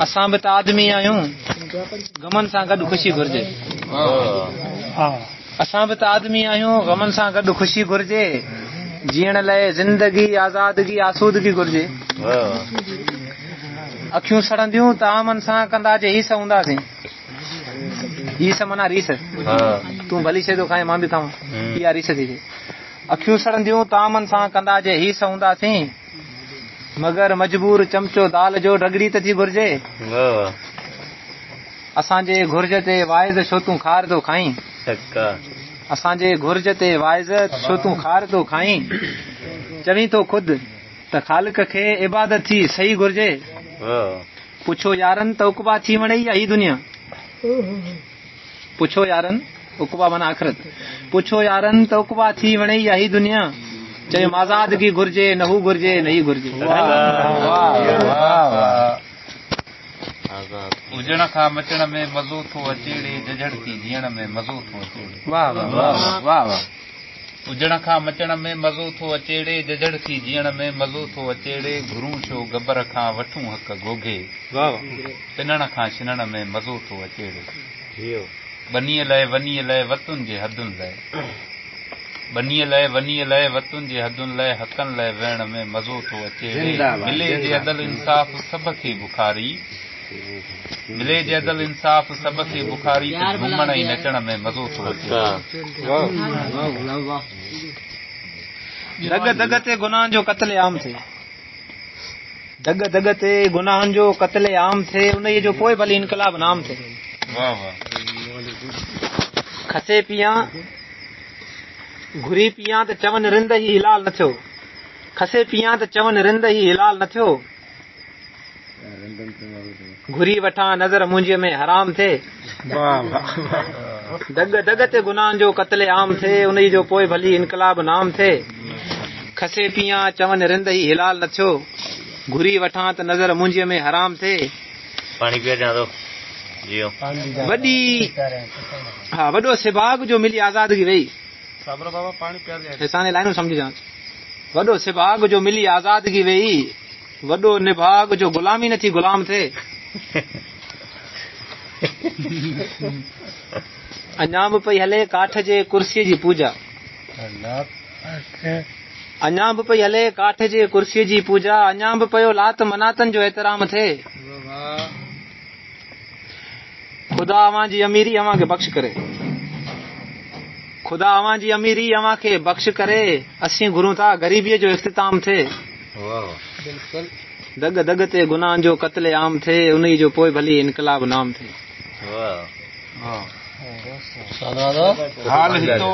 असां बि त आदमी आहियूं, गमन सां गॾु ख़ुशी घुर्जे। असां बि त आदमी आहियूं, गमन सां गॾु ख़ुशी घुर्जे। जीअण लाइ ज़िंदगी आज़ादगी आसूदगी घुर्जे। अखियूं सड़ंदियूं त आमन सां कंदासीं हीस हूंदासीं। हीस माना रीस। तूं भली शइ थो खाए मां बि खावां, इहा रीस थी थिए। अखियूं सड़ंदियूं त आमन सां कंदासीं हीस हूंदासीं। मगर मजबूर चमचो दाल जो रगड़ी त थी घुर्जे। असांजे घुर्ज ते वाइज़ छो तूं खार थो खाईं। असांजे घुर्ज ते वाइज़ छो तूं खार थो खाईं। चवीं थो ख़ुदि त ख़ालिक खे इबादत थी सही घुर्जे। पुछो यारनि त उकबा थी वणे या ही दुनिया। पुछो यारनि, उकबा माना आख़िरत। पुछो यारनि त उकबा थी वणे या ही दुनिया। चयो आज़ादगी घुर्जे न हू घुर्जे न ही घुर्जे। हुजण खां मचण में मज़ो थो अचेड़े, जझड़ थी जीअण में मज़ो थो अचेड़े। वाह वाह वाह वाह। हुजण खां मचण में मज़ो थो अचेड़े, जझड़ थी जीअण में मज़ो थो अचेड़े। घुरूं छो गबर खां वठूं हक़ गोघे। पिनण खां छिनण में मज़ो थो अचेड़े। बनीअ लाइ वनीअ लाइ वतुनि जे हदुनि लाइ। बनीअ लाइ वनीअ लाइ वतुनि जे हदुनि लाइ। हक़नि लाइ वेहण में मज़ो थो अचेड़े। मिले जे अदल इंसाफ़ सभ खे बुखारी। मिले जे अदल इंसाफ़ सभ खे बुखारी। घुमण ऐं नचण में मज़ो थो अचे। दग दग ते गुनाहनि जो क़त्ल आम थे। दग दग ते गुनाहनि जो क़त्ल आम थे। उन जो पोइ भली इनकलाब नाम थे। वाह वाह। खसे पियां घुरी पियां त चवनि रिंद ही हिलाल न थियो। खसे पियां त चवनि रिंद ही हिलाल न थियो। घुरी वठां नज़र मुंहिंजीअ में हराम थे। दग दग ते गुनाहनि जो क़त्ल आम थे। उन जो पोइ भली इनकलाब नाम थे। खसे पियां चवनि रिंद ही हिलाल न थियो। घुरी वठां त नज़र मुंहिंजीअ में हराम थे। पाणी पीआ जां थो जियो। वॾी हा वॾो सिबाग जो मिली आज़ादगी वई। साबरा बाबा पाणी पीआ दे। असांजे लाइनूं सम्झ जां। वॾो सिबाग जो मिली आज़ादगी वई। वॾो निभाग जो गुलामी न थी गुलाम थे। अञा बि पई हले काठ जे कुर्सीअ जी पूजा। अञा बि पई हले काठ जे कुर्सीअ जी पूजा। अञा बि पियो लात मनातन जो एतराम थे। खुदा अवां जी अमीरी अवां खे बख़्श करे। खुदा अवां जी अमीरी अवां खे बख़्श करे। असीं घुरूं था ग़रीबीअ जो इख्तिताम थे। दग दग ते गुनाहनि जो क़त्ल आम थे। उन जो पोइ भली इनकलाब नाम थे। हाल हितो